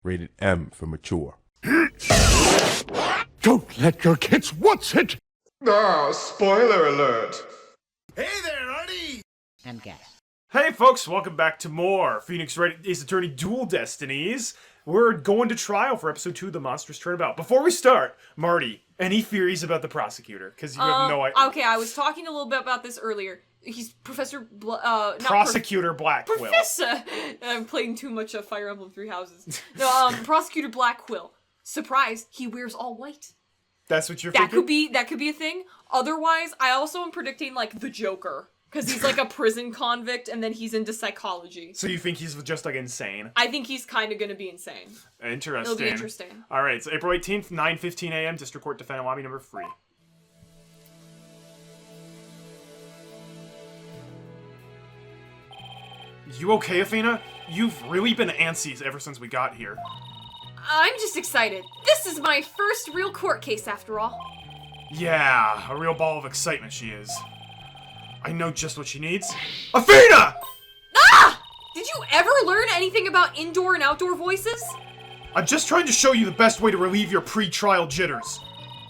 Rated M for mature. Don't let your kids watch it! Ah, spoiler alert. Hey there, Artie! And guess. Hey folks, welcome back to more Phoenix Wright Ace Attorney Dual Destinies. We're going to trial for episode 2 of The Monstrous Turnabout. Before we start, Marty, any theories about the prosecutor? Because you have no idea. Okay, I was talking a little bit about this earlier. He's Prosecutor Blackquill. Professor! I'm playing too much Fire Emblem Three Houses. No, Prosecutor Blackquill. Surprise, he wears all white. That's what you're thinking? That could be a thing. Otherwise, I also am predicting, like, the Joker. Because he's, like, a prison convict, and then he's into psychology. So you think he's just, like, insane? I think he's kind of gonna be insane. Interesting. It'll be interesting. Alright, so April 18th, 9:15 a.m., District Court Defendant Lobby number 3. You okay, Athena? You've really been antsy ever since we got here. I'm just excited. This is my first real court case, after all. Yeah, a real ball of excitement she is. I know just what she needs. Athena! Ah! Did you ever learn anything about indoor and outdoor voices? I'm just trying to show you the best way to relieve your pre-trial jitters.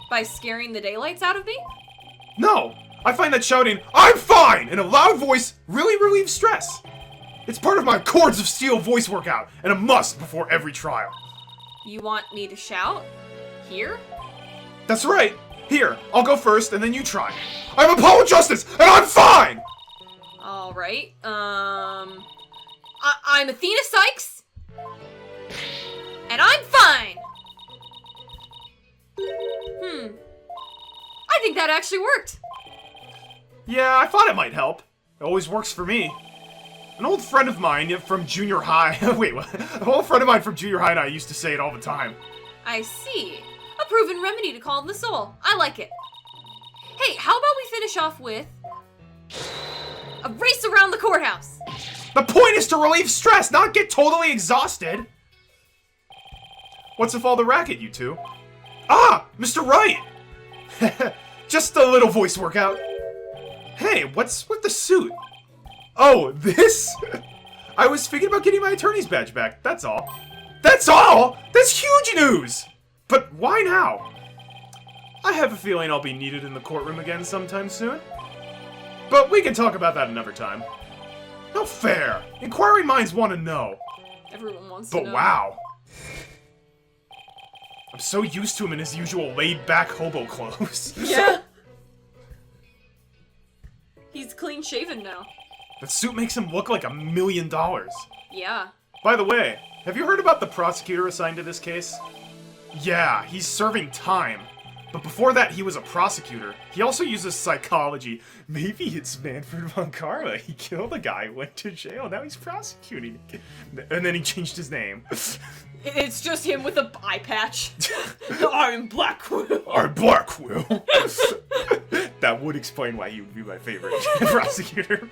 By scaring the daylights out of me? No! I find that shouting, "I'm fine!" in a loud voice really relieves stress. It's part of my Cords of Steel voice workout, and a must before every trial. You want me to shout? Here? That's right! Here, I'll go first, and then you try. I'm Apollo Justice, and I'm fine! Alright, I'm Athena Sykes, and I'm fine! I think that actually worked. Yeah, I thought it might help. It always works for me. An old friend of mine from junior high, wait, what? An old friend of mine from junior high and I used to say it all the time. I see. A proven remedy to calm the soul. I like it. Hey, how about we finish off with a race around the courthouse? The point is to relieve stress, not get totally exhausted. What's with all the racket, you two? Ah, Mr. Wright! Just a little voice workout. Hey, what's with the suit? Oh, this? I was thinking about getting my attorney's badge back, that's all. That's all? That's huge news! But why now? I have a feeling I'll be needed in the courtroom again sometime soon. But we can talk about that another time. No fair. Inquiring minds want to know. Everyone wants to know. But wow. I'm so used to him in his usual laid-back hobo clothes. Yeah. He's clean-shaven now. That suit makes him look like $1 million. Yeah. By the way, have you heard about the prosecutor assigned to this case? Yeah, he's serving time. But before that, he was a prosecutor. He also uses psychology. Maybe it's Manfred von Karma. He killed a guy, went to jail, now he's prosecuting. And then he changed his name. It's just him with a eye patch. I'm Blackquill. I'm Blackquill. That would explain why he would be my favorite prosecutor.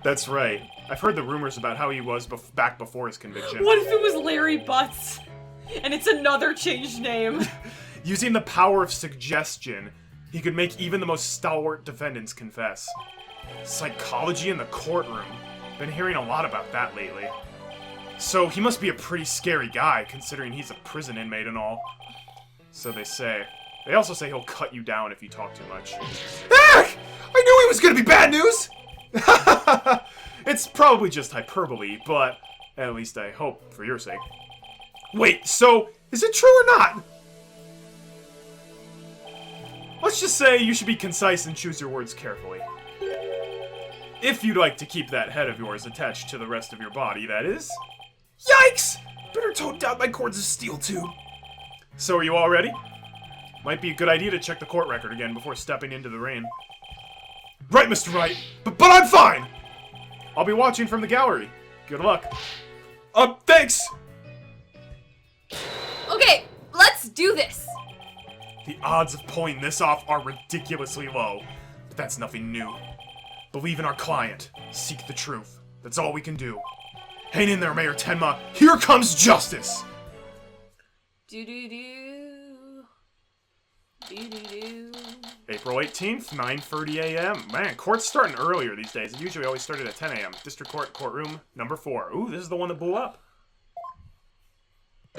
That's right. I've heard the rumors about how he was back before his conviction. What if it was Larry Butts? And it's another changed name. Using the power of suggestion, he could make even the most stalwart defendants confess. Psychology in the courtroom. Been hearing a lot about that lately. So he must be a pretty scary guy, considering he's a prison inmate and all. So they say. They also say he'll cut you down if you talk too much. Heck! I knew he was gonna be bad news! It's probably just hyperbole, but at least I hope for your sake. Wait, so is it true or not? Let's just say you should be concise and choose your words carefully. If you'd like to keep that head of yours attached to the rest of your body, that is. Yikes! Better tone down my cords of steel, too. So are you all ready? Might be a good idea to check the court record again before stepping into the rain. Right, Mr. Wright, but I'm fine! I'll be watching from the gallery. Good luck. Thanks! Okay, let's do this. The odds of pulling this off are ridiculously low, but that's nothing new. Believe in our client. Seek the truth. That's all we can do. Hang in there, Mayor Tenma. Here comes justice! Do-do-do. Do-do-do. April 18th, 9:30 a.m. Man, court's starting earlier these days. It usually always started at 10 a.m. District Court, courtroom number 4. Ooh, this is the one that blew up.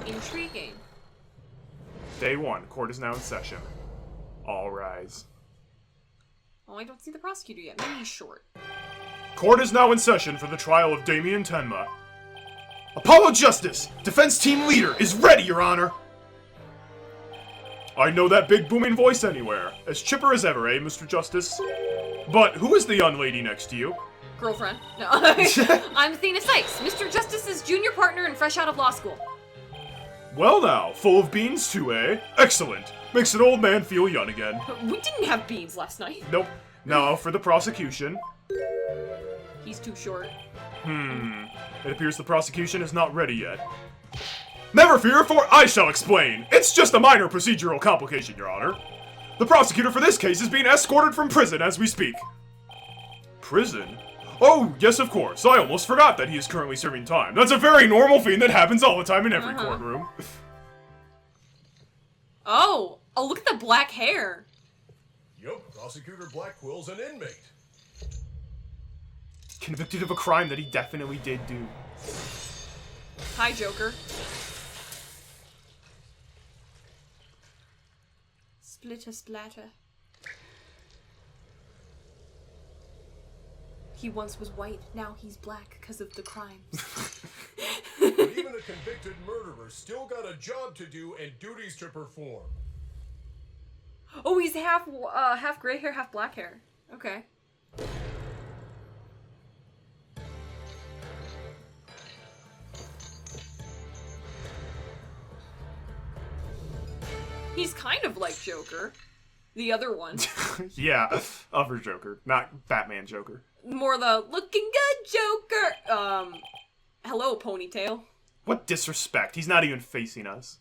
Intriguing. Day 1. Court is now in session. All rise. Oh, I don't see the prosecutor yet. Maybe he's short. Court is now in session for the trial of Damien Tenma. Apollo Justice, defense team leader, is ready, Your Honor! I know that big booming voice anywhere. As chipper as ever, eh, Mr. Justice? But who is the young lady next to you? Girlfriend. No. I'm Athena Sykes, Mr. Justice's junior partner and fresh out of law school. Well now, full of beans too, eh? Excellent. Makes an old man feel young again. We didn't have beans last night. Nope. Now for the prosecution. He's too short. It appears the prosecution is not ready yet. Never fear, for I shall explain. It's just a minor procedural complication, Your Honor. The prosecutor for this case is being escorted from prison as we speak. Prison? Oh, yes, of course. I almost forgot that he is currently serving time. That's a very normal thing that happens all the time in every courtroom. Oh, look at the black hair. Yup, Prosecutor Blackquill's an inmate. Convicted of a crime that he definitely did do. Hi, Joker. Splitter splatter. He once was white, now he's black because of the crimes. But even a convicted murderer still got a job to do and duties to perform. Oh, he's half gray hair, half black hair. Okay. He's kind of like Joker. The other one. Yeah, other Joker, not Batman Joker. More the looking good Joker. Hello, ponytail. What disrespect. He's not even facing us.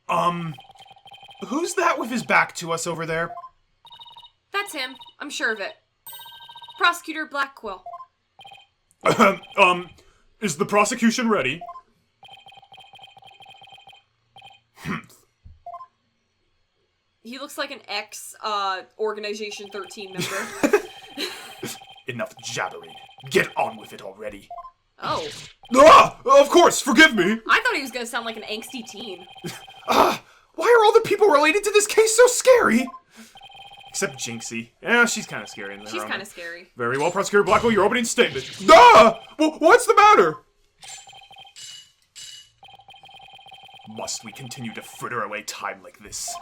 Who's that with his back to us over there? That's him. I'm sure of it. Prosecutor Blackquill. Is the prosecution ready? He looks like an Organization 13 member. Enough jabbering. Get on with it already. Oh. Ah! Of course, forgive me! I thought he was gonna sound like an angsty teen. Why are all the people related to this case so scary? Except Jinxie. Yeah, she's kind of scary in there. She's kind of scary. Very well, Prosecutor Blackwell, your opening statement. Ah! What's the matter? Must we continue to fritter away time like this?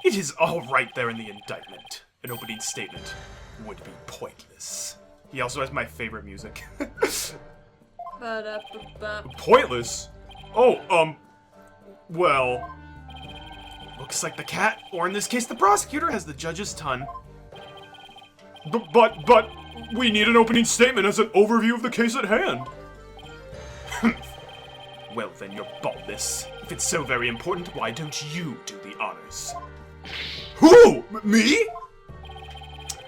It is all right there in the indictment. An opening statement would be pointless. He also has my favorite music. Pointless? Oh, well... Looks like the cat, or in this case the prosecutor, has the judge's tongue. But, we need an opening statement as an overview of the case at hand. Well then, your baldness. If it's so very important, why don't you do the honors? Who? Me?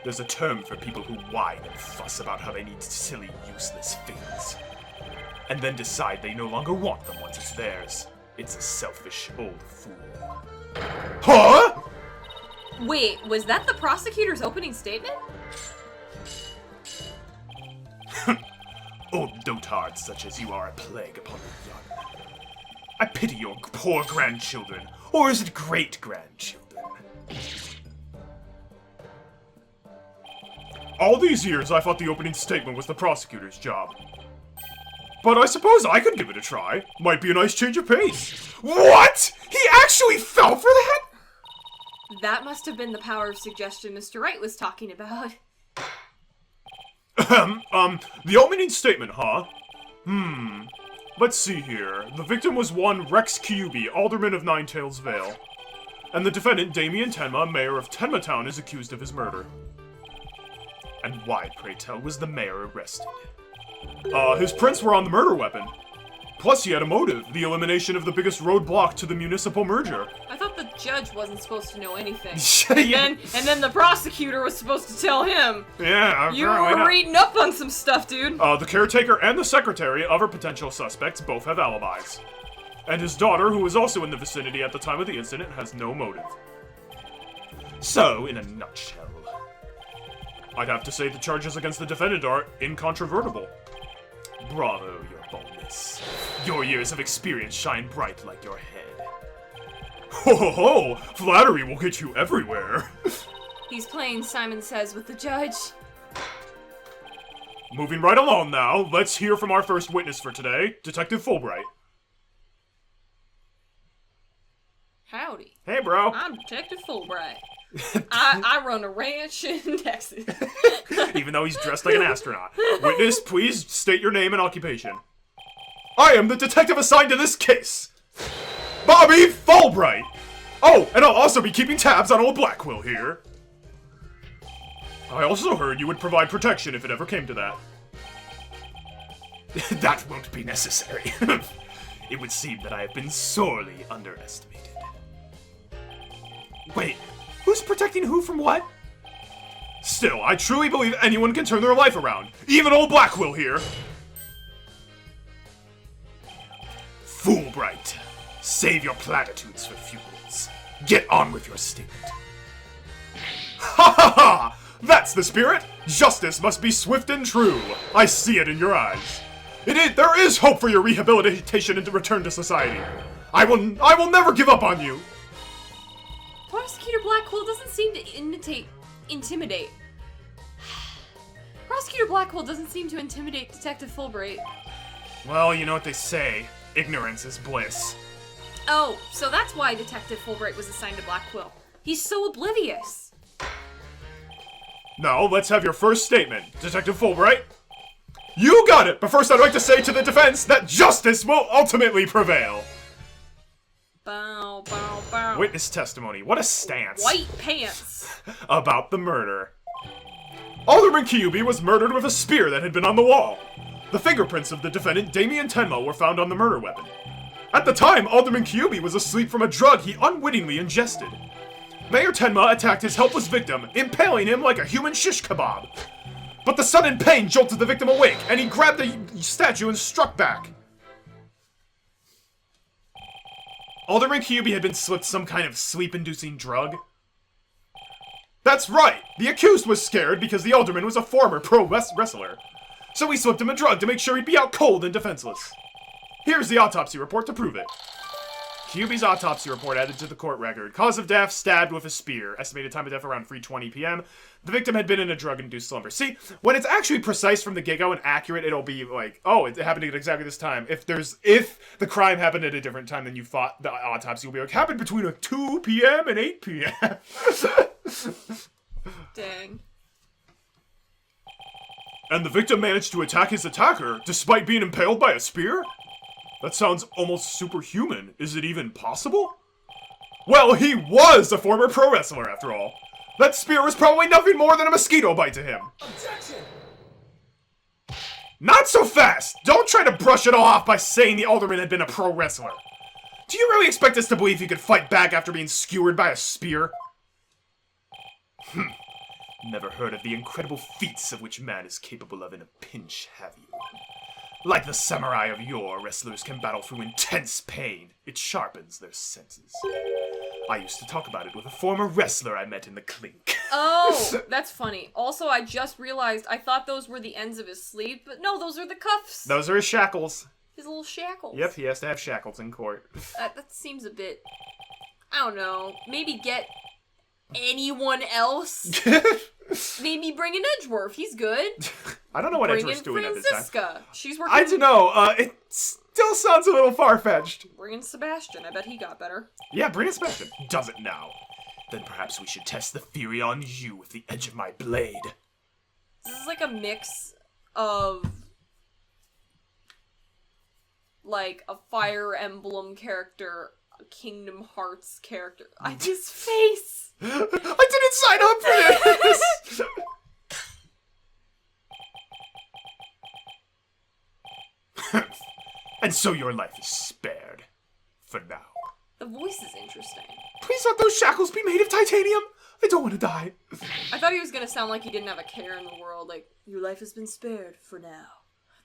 There's a term for people who whine and fuss about how they need silly, useless things. And then decide they no longer want them once it's theirs. It's a selfish old fool. Huh? Wait, was that the prosecutor's opening statement? Old dotards such as you are a plague upon the young. I pity your poor grandchildren, or is it great-grandchildren? All these years I thought the opening statement was the prosecutor's job. But I suppose I could give it a try. Might be a nice change of pace. What? He actually fell for that? That must have been the power of suggestion Mr. Wright was talking about. The opening statement, huh? Let's see here. The victim was one Rex Kyubi, alderman of Ninetails Vale. And the defendant, Damien Tenma, mayor of Tenma Town, is accused of his murder. And why, pray tell, was the mayor arrested? His prints were on the murder weapon. Plus he had a motive, the elimination of the biggest roadblock to the municipal merger. I thought the judge wasn't supposed to know anything. Yeah. And then the prosecutor was supposed to tell him. Yeah, You were reading up on some stuff, dude. The caretaker and the secretary, other potential suspects, both have alibis. And his daughter, who was also in the vicinity at the time of the incident, has no motive. So, in a nutshell, I'd have to say the charges against the defendant are incontrovertible. Bravo, your boldness. Your years of experience shine bright like your head. Ho ho ho! Flattery will get you everywhere. He's playing Simon Says with the judge. Moving right along now, let's hear from our first witness for today, Detective Fulbright. Howdy. Hey, bro. I'm Detective Fulbright. I run a ranch in Texas. Even though he's dressed like an astronaut. Witness, please state your name and occupation. I am the detective assigned to this case. Bobby Fulbright. Oh, and I'll also be keeping tabs on old Blackquill here. I also heard you would provide protection if it ever came to that. That won't be necessary. It would seem that I have been sorely underestimated. Wait, who's protecting who from what? Still, I truly believe anyone can turn their life around. Even old Blackquill here. Fulbright, save your platitudes for funerals. Get on with your statement. Ha ha ha! That's the spirit! Justice must be swift and true. I see it in your eyes. There is hope for your rehabilitation and to return to society. I will never give up on you. Prosecutor Blackquill doesn't seem to intimidate. Prosecutor Blackquill doesn't seem to intimidate Detective Fulbright. Well, you know what they say. Ignorance is bliss. Oh, so that's why Detective Fulbright was assigned to Blackquill. He's so oblivious. Now, let's have your first statement, Detective Fulbright. You got it! But first I'd like to say to the defense that justice will ultimately prevail. Bow, bow, bow. Witness testimony. What a stance. White pants. About the murder. Alderman Kyubi was murdered with a spear that had been on the wall. The fingerprints of the defendant, Damien Tenma, were found on the murder weapon. At the time, Alderman Kyubi was asleep from a drug he unwittingly ingested. Mayor Tenma attacked his helpless victim, impaling him like a human shish kebab. But the sudden pain jolted the victim awake, and he grabbed the statue and struck back. Alderman Kyubi had been slipped some kind of sleep-inducing drug. That's right! The accused was scared because the alderman was a former pro wrestler. So he slipped him a drug to make sure he'd be out cold and defenseless. Here's the autopsy report to prove it. Kyubi's autopsy report added to the court record. Cause of death, stabbed with a spear. Estimated time of death around 3:20 p.m. The victim had been in a drug-induced slumber. See, when it's actually precise from the get-go and accurate, it'll be like, oh, it happened at exactly this time. If the crime happened at a different time than you thought, the autopsy will be like, happened between 2 p.m. and 8 p.m. Dang. And the victim managed to attack his attacker, despite being impaled by a spear? That sounds almost superhuman. Is it even possible? Well, he was a former pro wrestler, after all. That spear was probably nothing more than a mosquito bite to him. Objection! Not so fast! Don't try to brush it all off by saying the alderman had been a pro wrestler. Do you really expect us to believe he could fight back after being skewered by a spear? Never heard of the incredible feats of which man is capable of in a pinch, have you? Like the samurai of yore, wrestlers can battle through intense pain. It sharpens their senses. I used to talk about it with a former wrestler I met in the clink. Oh, that's funny. Also, I just realized I thought those were the ends of his sleeve, but no, those are the cuffs. Those are his shackles. His little shackles. Yep, he has to have shackles in court. That seems a bit... I don't know. Maybe get anyone else? Maybe bring in Edgeworth. He's good. I don't know what Bring Edgeworth's in doing at this time. Franziska. She's working... I don't know. It still sounds a little far-fetched. Bring in Sebastian. I bet he got better. Yeah, bring in Sebastian. Does it now. Then perhaps we should test the theory on you with the edge of my blade. This is like a mix of... like a Fire Emblem character, a Kingdom Hearts character. His face! I didn't sign up for this! And so your life is spared. For now. The voice is interesting. Please let those shackles be made of titanium! I don't want to die. I thought he was gonna sound like he didn't have a care in the world, like, your life has been spared for now.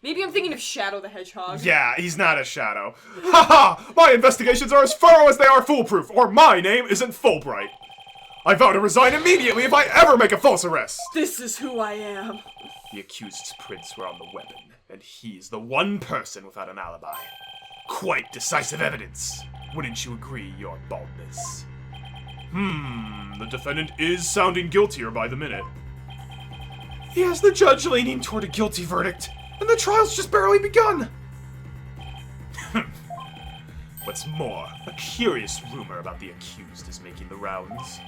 Maybe I'm thinking of Shadow the Hedgehog. Yeah, he's not a shadow. Haha! My investigations are as thorough as they are foolproof, or my name isn't Fulbright. I vow to resign immediately if I ever make a false arrest. This is who I am. The accused's prints were on the weapon, and he's the one person without an alibi. Quite decisive evidence. Wouldn't you agree, your baldness? The defendant is sounding guiltier by the minute. He has the judge leaning toward a guilty verdict, and the trial's just barely begun. What's more, a curious rumor about the accused is making the rounds.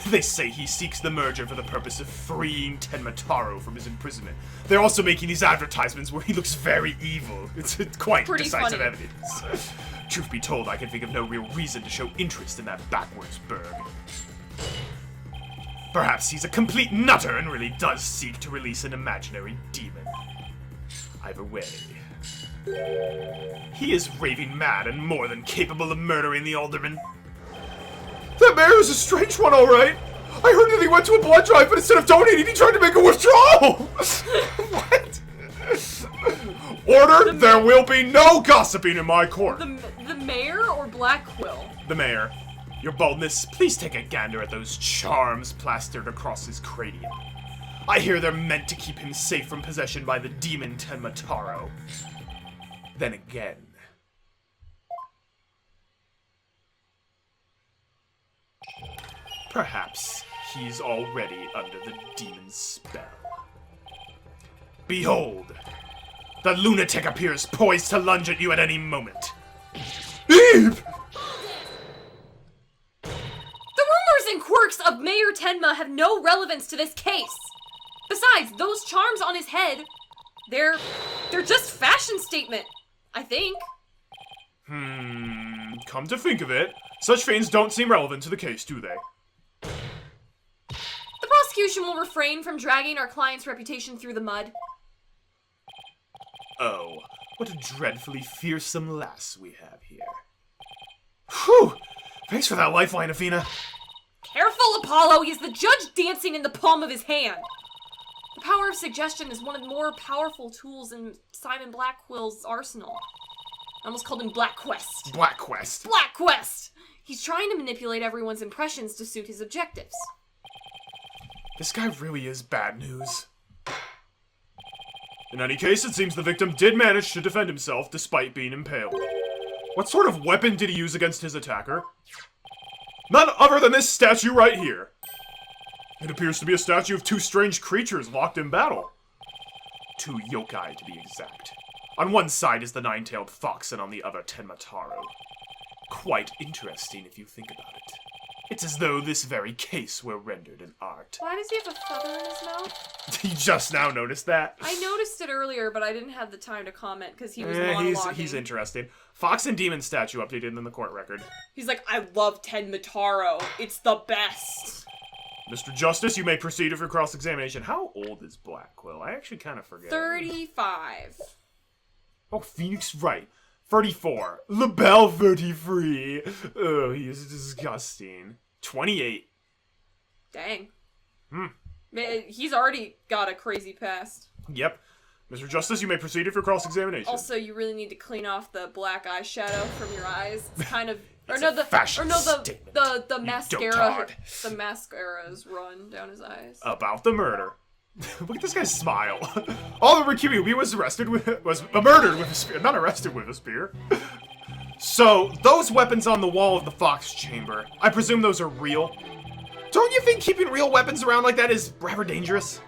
They say he seeks the merger for the purpose of freeing Tenmataro from his imprisonment. They're also making these advertisements where he looks very evil. It's quite Pretty decisive funny. evidence. Truth be told, I can think of no real reason to show interest in that backwards burg. Perhaps he's a complete nutter and really does seek to release an imaginary demon. Either way, he is raving mad and more than capable of murdering the alderman. That mayor is a strange one, alright. I heard that he went to a blood drive, but instead of donating, he tried to make a withdrawal! What? Order! There will be no gossiping in my court! The mayor or Blackquill? The mayor. Your baldness, please take a gander at those charms plastered across his cranium. I hear they're meant to keep him safe from possession by the demon Tenmataro. Then again... perhaps he's already under the demon's spell. Behold! The lunatic appears poised to lunge at you at any moment. Eve! The rumors and quirks of Mayor Tenma have no relevance to this case. Besides, those charms on his head, they're just fashion statement, I think. Come to think of it, such things don't seem relevant to the case, do they? The prosecution will refrain from dragging our client's reputation through the mud. Oh, what a dreadfully fearsome lass we have here. Whew! Thanks for that lifeline, Athena. Careful, Apollo! He is the judge dancing in the palm of his hand! The power of suggestion is one of the more powerful tools in Simon Blackquill's arsenal. I almost called him Blackquest. Blackquest. Blackquest! He's trying to manipulate everyone's impressions to suit his objectives. This guy really is bad news. In any case, it seems the victim did manage to defend himself despite being impaled. What sort of weapon did he use against his attacker? None other than this statue right here. It appears to be a statue of two strange creatures locked in battle. Two yokai, to be exact. On one side is the nine-tailed fox, and on the other Tenmataro. Quite interesting if you think about it. It's as though this very case were rendered in art. Why does he have a feather in his mouth? You just now noticed that? I noticed it earlier, but I didn't have the time to comment because he was monologuing. He's interesting. Fox and Demon statue updated in the court record. He's like, I love Tenmataro. It's the best. Mr. Justice, you may proceed with your cross-examination. How old is Blackquill? I actually kind of forget. 35. Oh, Phoenix, right. 34. LaBelle 33. Oh, he is disgusting. 28. Dang. Man, he's already got a crazy past. Yep. Mr. Justice, you may proceed with your cross-examination. Also, you really need to clean off the black eyeshadow from your eyes. It's kind of It's a fashion statement, the you mascara dotard. the mascara's run down his eyes. About the murder. Look at this guy's smile. Oliver Kiwi was murdered with a spear. Not arrested with a spear. So, those weapons on the wall of the Fox Chamber, I presume those are real? Don't you think keeping real weapons around like that is rather dangerous?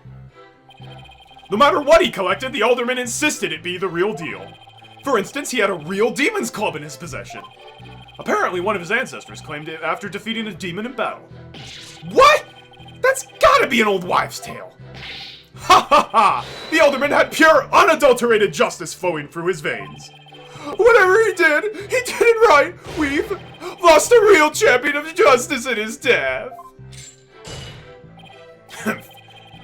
No matter what he collected, the alderman insisted it be the real deal. For instance, he had a real demon's club in his possession. Apparently, one of his ancestors claimed it after defeating a demon in battle. What? That's gotta be an old wives' tale. Ha ha ha! The alderman had pure, unadulterated justice flowing through his veins. Whatever he did it right. We've lost a real champion of justice in his death.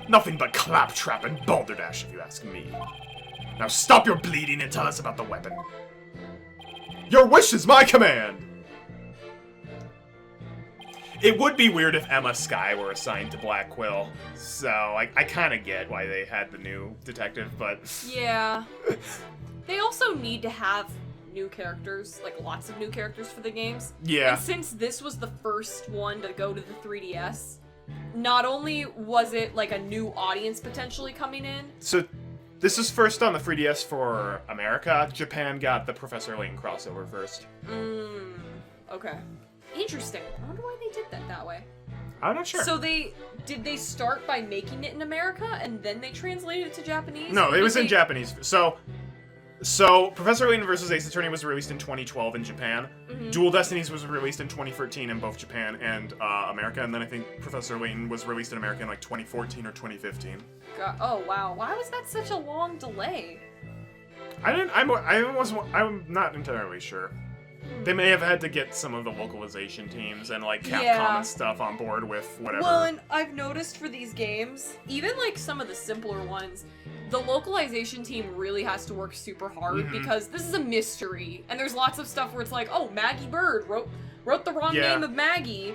Nothing but claptrap and balderdash, if you ask me. Now stop your bleeding and tell us about the weapon. Your wish is my command! It would be weird if Emma Skye were assigned to Blackquill, so I kind of get why they had the new detective, but... Yeah. They also need to have new characters, like lots of new characters for the games. Yeah. And since this was the first one to go to the 3DS, not only was it like a new audience potentially coming in. So, this is first on the 3DS for America. Japan got the Professor Layton crossover first. Okay. Interesting. I wonder why they did that way. I'm not sure. So did they start by making it in America and then they translated it to Japanese? No, it was in Japanese. So Professor Layton vs. Ace Attorney was released in 2012 in Japan. Dual Destinies was released in 2013 in both Japan and America, and then I think Professor Layton was released in America in like 2014 or 2015. God, oh wow, why was that such a long delay? I'm not entirely sure. They may have had to get some of the localization teams and like Capcom and stuff on board with whatever. Well, and I've noticed for these games, even like some of the simpler ones, the localization team really has to work super hard because this is a mystery, and there's lots of stuff where it's like, oh, Maggie Bird wrote the wrong name of Maggie.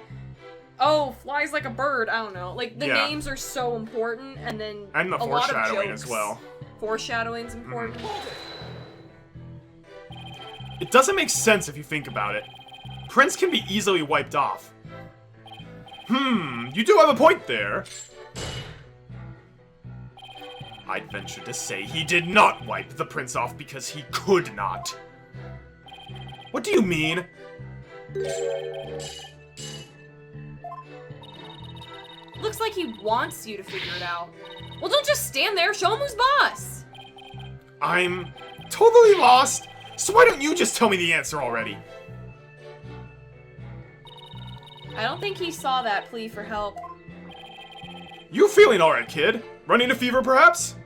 Oh, flies like a bird. I don't know. Like the names are so important, and then and the a lot of foreshadowing jokes. as well. Foreshadowing's important. It doesn't make sense if you think about it. Prince can be easily wiped off. You do have a point there. I'd venture to say he did not wipe the prince off because he could not. What do you mean? Looks like he wants you to figure it out. Well, don't just stand there. Show him who's boss. I'm totally lost. So why don't you just tell me the answer already? I don't think he saw that plea for help. You feeling alright, kid? Running a fever, perhaps?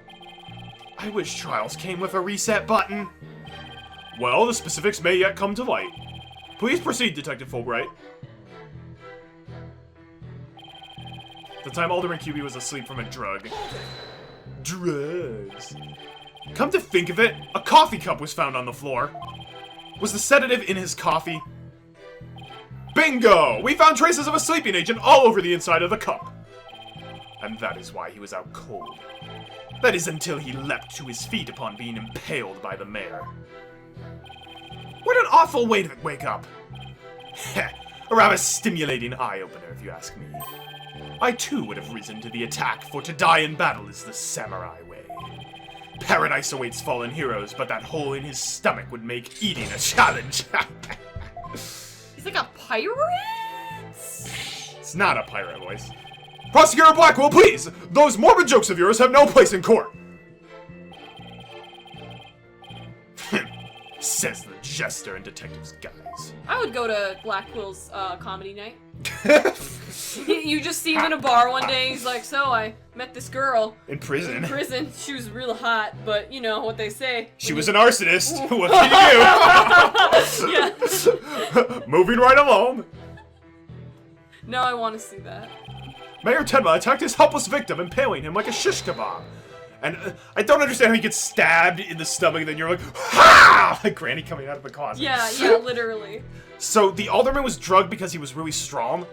I wish trials came with a reset button. Well, the specifics may yet come to light. Please proceed, Detective Fulbright. The time Alderman QB was asleep from a drug. Drugs. Come to think of it, a coffee cup was found on the floor. Was the sedative in his coffee? Bingo! We found traces of a sleeping agent all over the inside of the cup. And that is why he was out cold. That is until he leapt to his feet upon being impaled by the mayor. What an awful way to wake up. Heh, a rather stimulating eye-opener if you ask me. I too would have risen to the attack, for to die in battle is the samurai way. Paradise awaits fallen heroes, but that hole in his stomach would make eating a challenge. He's like a pirate? It's not a pirate voice. Prosecutor Blackquill, please! Those morbid jokes of yours have no place in court! Says the jester in detective's guise. I would go to Blackwill's comedy night. You just see him in a bar one day, he's like, so I met this girl. In prison. In prison. She was real hot, but you know what they say. She was an arsonist. What can you do? Moving right along. No, I want to see that. Mayor Tenma attacked his helpless victim, impaling him like a shish kebab. And I don't understand how he gets stabbed in the stomach and then you're like, ha! Like Granny coming out of the closet. Yeah, literally. So the alderman was drugged because he was really strong?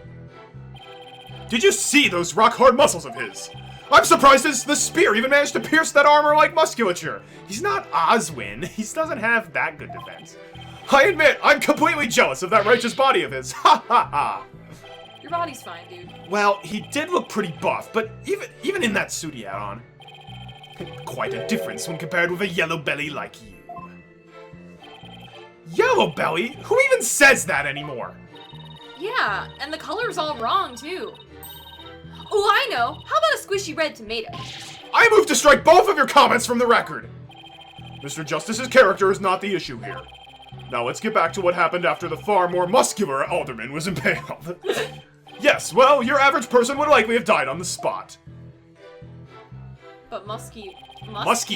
Did you see those rock-hard muscles of his? I'm surprised the spear even managed to pierce that armor-like musculature. He's not Oswin. He doesn't have that good defense. I admit, I'm completely jealous of that righteous body of his. Ha ha ha. Your body's fine, dude. Well, he did look pretty buff, but even in that suit he had on, quite a difference when compared with a yellow belly like you. Yellow belly? Who even says that anymore? Yeah, and the color's all wrong, too. Oh, I know. How about a squishy red tomato? I move to strike both of your comments from the record. Mr. Justice's character is not the issue here. Now let's get back to what happened after the far more muscular alderman was impaled. Yes, well, your average person would likely have died on the spot. But musky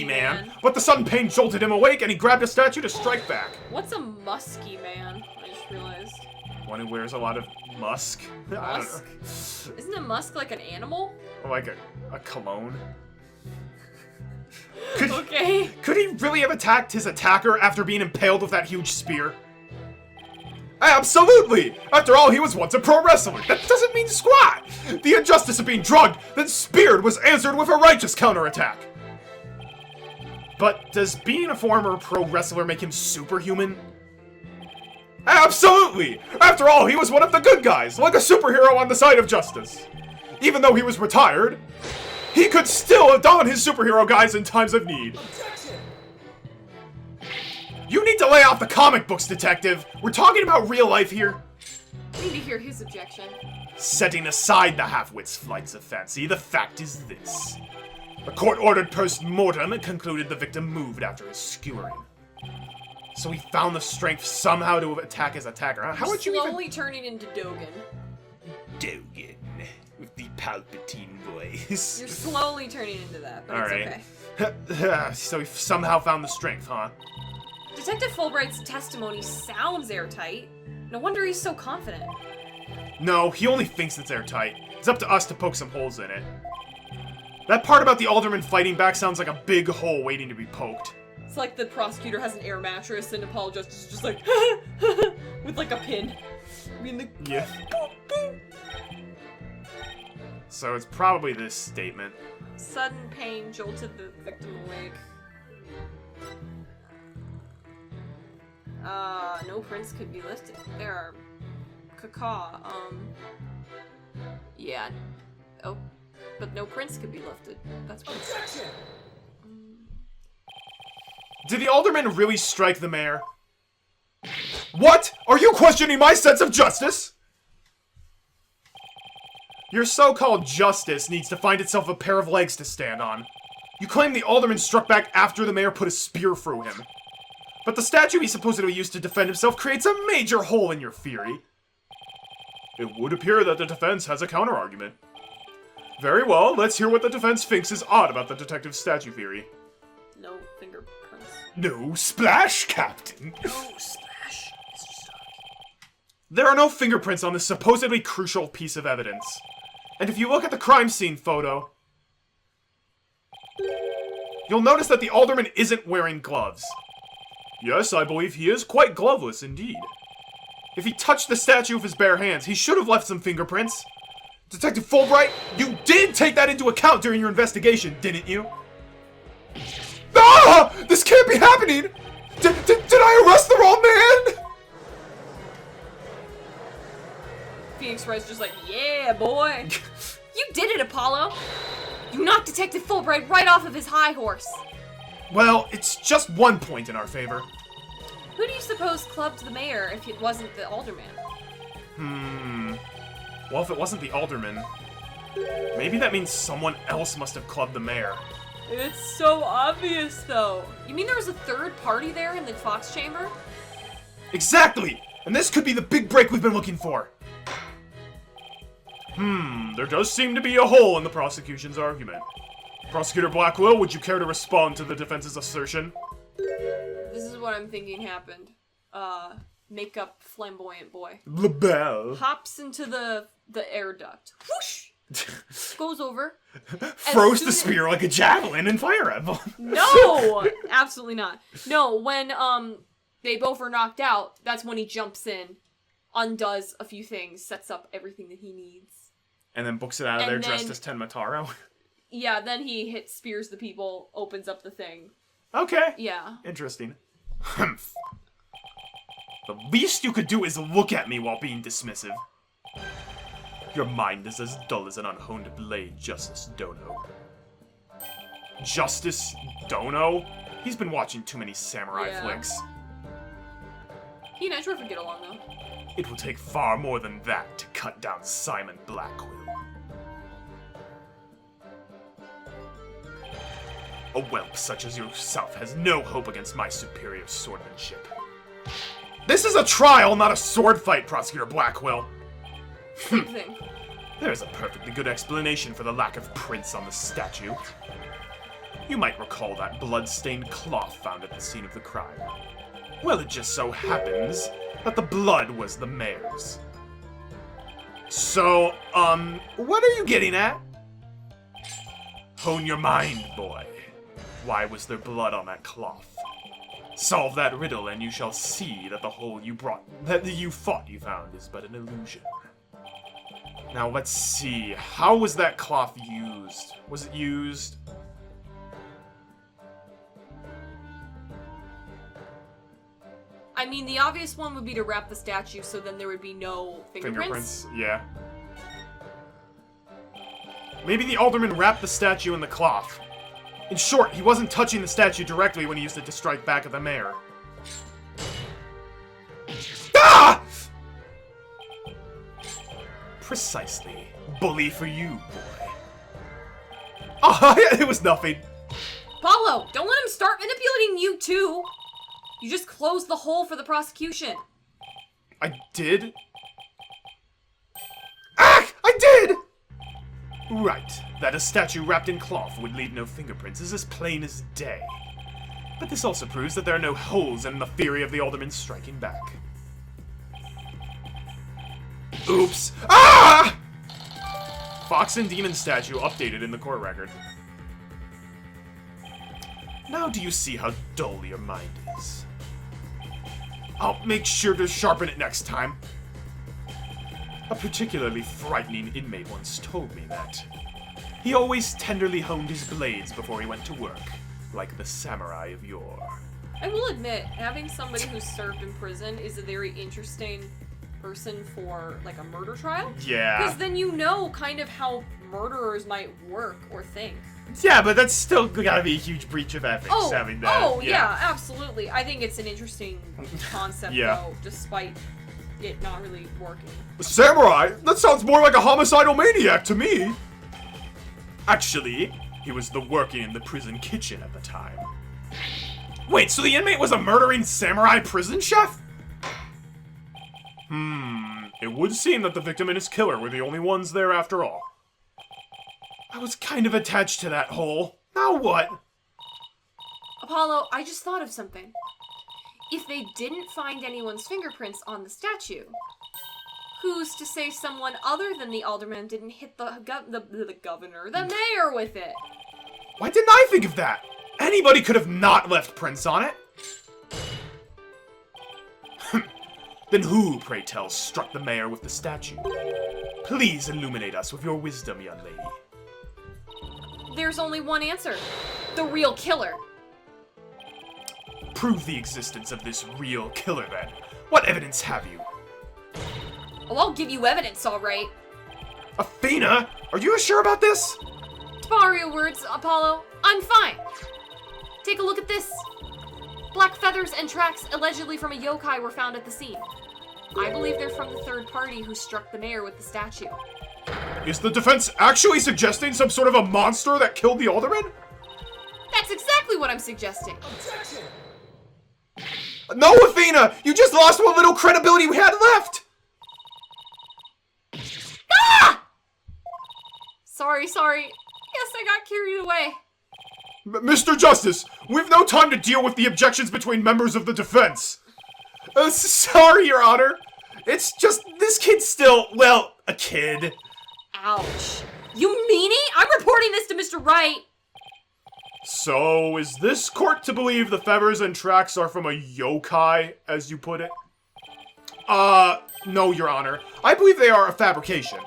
man. But the sudden pain jolted him awake and he grabbed a statue to strike back. What's a musky man? I just realized. One who wears a lot of musk. Musk? Isn't a musk like an animal? Or like a cologne. Okay. Could he really have attacked his attacker after being impaled with that huge spear? Absolutely! After all, he was once a pro wrestler. That doesn't mean squat! The injustice of being drugged, then speared, was answered with a righteous counterattack. But does being a former pro wrestler make him superhuman? Absolutely! After all, he was one of the good guys, like a superhero on the side of justice. even though he was retired, he could still don his superhero guise in times of need. You need to lay off the comic books, detective. We're talking about real life here. I need to hear his objection. Setting aside the half-wit's flights of fancy, the fact is this. The court ordered post-mortem and concluded the victim moved after his skewering. So he found the strength somehow to attack his attacker. How would you slowly turning into Dogen. Dogen, with the Palpatine voice. You're slowly turning into that, but it's okay. So he somehow found the strength, huh? Detective Fulbright's testimony sounds airtight. No wonder he's so confident. No, he only thinks it's airtight. It's up to us to poke some holes in it. That part about the alderman fighting back sounds like a big hole waiting to be poked. It's like the prosecutor has an air mattress and Apollo Justice is just like, with like a pin. Yeah. So it's probably this statement. Sudden pain jolted the victim awake. No prints could be listed. There are yeah. Oh, but no prints could be lifted. That's what it says. Did the alderman really strike the mayor? What? Are you questioning my sense of justice? Your so-called justice needs to find itself a pair of legs to stand on. You claim the alderman struck back after the mayor put a spear through him. But the statue he supposedly used to defend himself creates a major hole in your theory. It would appear that the defense has a counter-argument. Very well, let's hear what the defense thinks is odd about the detective's statue theory. No fingerprints. No splash, Captain! No splash, Mr. Stark. There are no fingerprints on this supposedly crucial piece of evidence. And if you look at the crime scene photo, you'll notice that the alderman isn't wearing gloves. Yes, I believe he is quite gloveless indeed. If he touched the statue with his bare hands, he should have left some fingerprints. Detective Fulbright, you did take that into account during your investigation, didn't you? Ah! This can't be happening! Did I arrest the wrong man? Phoenix Wright's just like, yeah, boy. You did it, Apollo. You knocked Detective Fulbright right off of his high horse. Well, it's just 1 point in our favor. Who do you suppose clubbed the mayor if it wasn't the alderman? Well, if it wasn't the alderman, maybe that means someone else must have clubbed the mayor. It's so obvious, though. You mean there was a third party there in the Fox chamber? Exactly! And this could be the big break we've been looking for. There does seem to be a hole in the prosecution's argument. Prosecutor Blackquill, would you care to respond to the defense's assertion? This is what I'm thinking happened. Makeup flamboyant boy. LaBelle. Hops into the air duct. Whoosh! Goes over. Throws the spear like a javelin in Fire Emblem. No! Absolutely not. No, when they both are knocked out, that's when he jumps in, undoes a few things, sets up everything that he needs. And then books it out of there dressed as Tenmataro. Yeah, then he spears the people, opens up the thing. Okay. Yeah. Interesting. Humph. The least you could do is look at me while being dismissive. Your mind is as dull as an unhoned blade, Justice Dono. Justice Dono? He's been watching too many samurai flicks. He and Edgeworth would get along, though. It will take far more than that to cut down Simon Blackquill. A whelp such as yourself has no hope against my superior swordsmanship. This is a trial, not a sword fight, Prosecutor Blackquill. Same thing. There's a perfectly good explanation for the lack of prints on the statue. You might recall that blood-stained cloth found at the scene of the crime. Well, it just so happens that the blood was the mayor's. So, what are you getting at? Hone your mind, boy. Why was there blood on that cloth? Solve that riddle and you shall see that the hole you thought you found is but an illusion. Now let's see, how was that cloth used? Was it used? I mean, the obvious one would be to wrap the statue so then there would be no fingerprints. Yeah. Maybe the alderman wrapped the statue in the cloth. In short, he wasn't touching the statue directly when he used it to strike back at the mayor. Ah! Precisely. Bully for you, boy. Oh, it was nothing. Apollo, don't let him start manipulating you too. You just closed the hole for the prosecution. I did? Ah! I did! Right. That a statue wrapped in cloth would leave no fingerprints is as plain as day. But this also proves that there are no holes in the theory of the alderman striking back. Oops. Ah! Fox and Demon statue updated in the court record. Now do you see how dull your mind is? I'll make sure to sharpen it next time. A particularly frightening inmate once told me that. He always tenderly honed his blades before he went to work, like the samurai of yore. I will admit, having somebody who served in prison is a very interesting person for, like, a murder trial. Yeah. Because then you know kind of how murderers might work or think. Yeah, but that's still gotta be a huge breach of ethics, having that. Oh, yeah, absolutely. I think it's an interesting concept, though, despite it not really working. Samurai? That sounds more like a homicidal maniac to me. Actually, he was working in the prison kitchen at the time. Wait, so the inmate was a murdering samurai prison chef? It would seem that the victim and his killer were the only ones there after all. I was kind of attached to that hole. Now what? Apollo, I just thought of something. If they didn't find anyone's fingerprints on the statue, who's to say someone other than the alderman didn't hit the governor, the mayor with it? Why didn't I think of that? Anybody could have not left prints on it. Then who, pray tell, struck the mayor with the statue? Please illuminate us with your wisdom, young lady. There's only one answer. The real killer. Prove the existence of this real killer, then. What evidence have you? Oh, I'll give you evidence, all right. Athena? Are you sure about this? To borrow your words, Apollo, I'm fine. Take a look at this. Black feathers and tracks allegedly from a yokai were found at the scene. I believe they're from the third party who struck the mayor with the statue. Is the defense actually suggesting some sort of a monster that killed the alderman? That's exactly what I'm suggesting. No, Athena! You just lost what little credibility we had left! Ah! Sorry. Guess I got carried away. Mr. Justice, we've no time to deal with the objections between members of the defense. Sorry, Your Honor. It's just, this kid's still, well, a kid. Ouch. You meanie? I'm reporting this to Mr. Wright. So, is this court to believe the feathers and tracks are from a yokai, as you put it? No, Your Honor. I believe they are a fabrication.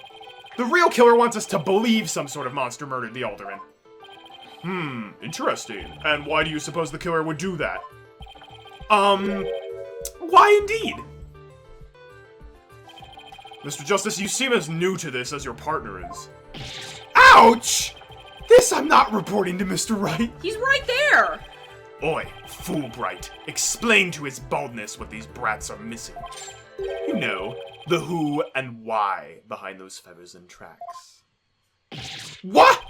The real killer wants us to believe some sort of monster murdered the alderman. Interesting. And why do you suppose the killer would do that? Why indeed? Mr. Justice, you seem as new to this as your partner is. Ouch! This I'm not reporting to Mr. Wright. He's right there. Oi, Fulbright, explain to his baldness what these brats are missing. You know, the who and why behind those feathers and tracks. What?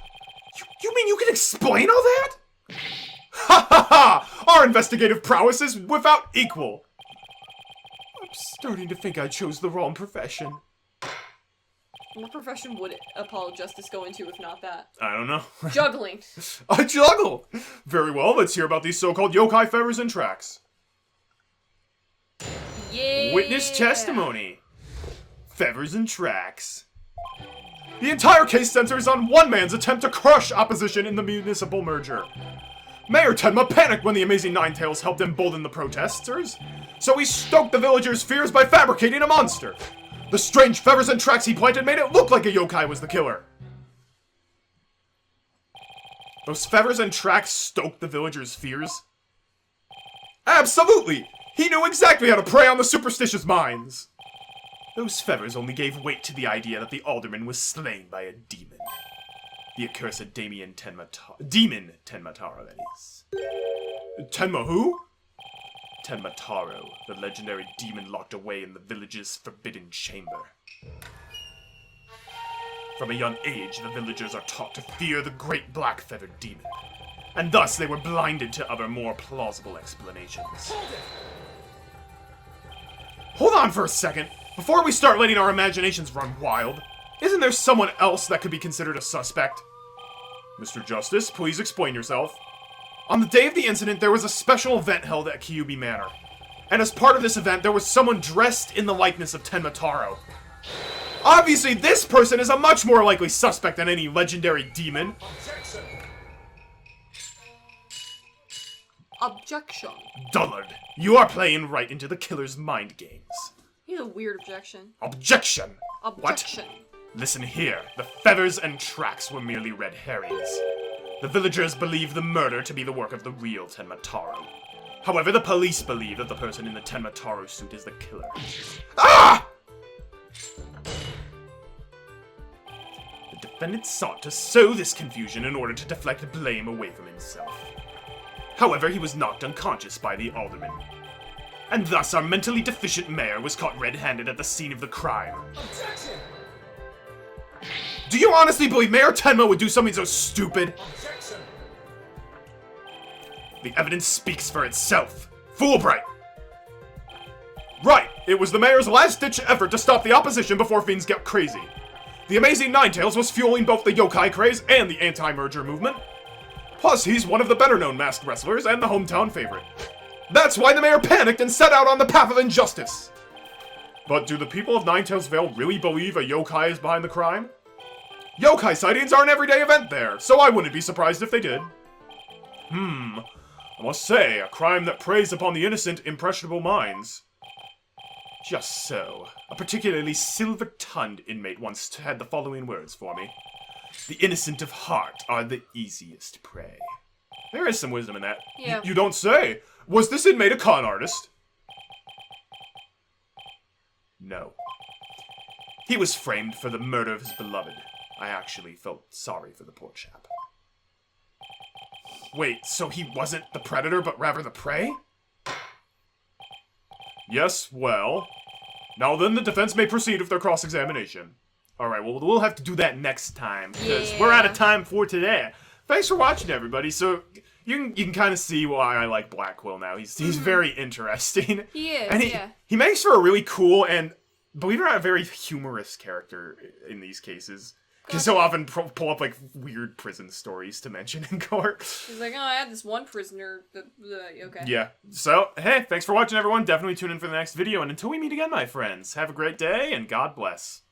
You mean you can explain all that? Ha ha ha! Our investigative prowess is without equal. I'm starting to think I chose the wrong profession. What profession would Apollo Justice go into if not that? I don't know. Juggling. I juggle! Very well, let's hear about these so-called yokai feathers and tracks. Yeah. Witness testimony. Feathers and tracks. The entire case centers on one man's attempt to crush opposition in the municipal merger. Mayor Tenma panicked when the Amazing Ninetales helped embolden the protesters, so he stoked the villagers' fears by fabricating a monster. The strange feathers and tracks he planted made it look like a yokai was the killer. Those feathers and tracks stoked the villagers' fears? Absolutely! He knew exactly how to prey on the superstitious minds. Those feathers only gave weight to the idea that the alderman was slain by a demon. The accursed Demon Tenmataro, that is. Tenma who? Tenmataro, the legendary demon locked away in the village's forbidden chamber. From a young age, the villagers are taught to fear the great black-feathered demon, and thus they were blinded to other more plausible explanations. Hold on for a second. Before we start letting our imaginations run wild, isn't there someone else that could be considered a suspect? Mr. Justice, please explain yourself. On the day of the incident, there was a special event held at Kyubi Manor. And as part of this event, there was someone dressed in the likeness of Tenmataro. Obviously, this person is a much more likely suspect than any legendary demon. Objection. Dullard, you are playing right into the killer's mind games. You have a weird objection. Objection! Objection. What? Listen here, the feathers and tracks were merely red herrings. The villagers believe the murder to be the work of the real Tenmataro. However, the police believe that the person in the Tenmataro suit is the killer. Ah! The defendant sought to sow this confusion in order to deflect blame away from himself. However, he was knocked unconscious by the alderman. And thus our mentally deficient mayor was caught red-handed at the scene of the crime. Objection! Do you honestly believe Mayor Tenma would do something so stupid? Objection! The evidence speaks for itself. Fulbright! Right, it was the mayor's last-ditch effort to stop the opposition before things got crazy. The Amazing Ninetales was fueling both the yokai craze and the anti-merger movement. Plus, he's one of the better-known masked wrestlers and the hometown favorite. That's why the mayor panicked and set out on the path of injustice. But do the people of Ninetales Vale really believe a yokai is behind the crime? Yokai sightings are an everyday event there, so I wouldn't be surprised if they did. I must say, a crime that preys upon the innocent, impressionable minds. Just so. A particularly silver-tongued inmate once had the following words for me. The innocent of heart are the easiest prey. There is some wisdom in that. Yeah. You don't say. Was this inmate a con artist? No. He was framed for the murder of his beloved. I actually felt sorry for the poor chap. Wait, so he wasn't the predator, but rather the prey? Yes, well. Now then, the defense may proceed with their cross-examination. Alright, well, we'll have to do that next time, because we're out of time for today. Thanks for watching, everybody. So, you can kind of see why I like Blackquill now. He's very interesting. He is, and he makes for a really cool and, believe it or not, a very humorous character in these cases. Because he'll often pull up, like, weird prison stories to mention in court. He's like, oh, I had this one prisoner that, okay. Yeah. So, hey, thanks for watching, everyone. Definitely tune in for the next video. And until we meet again, my friends, have a great day, and God bless.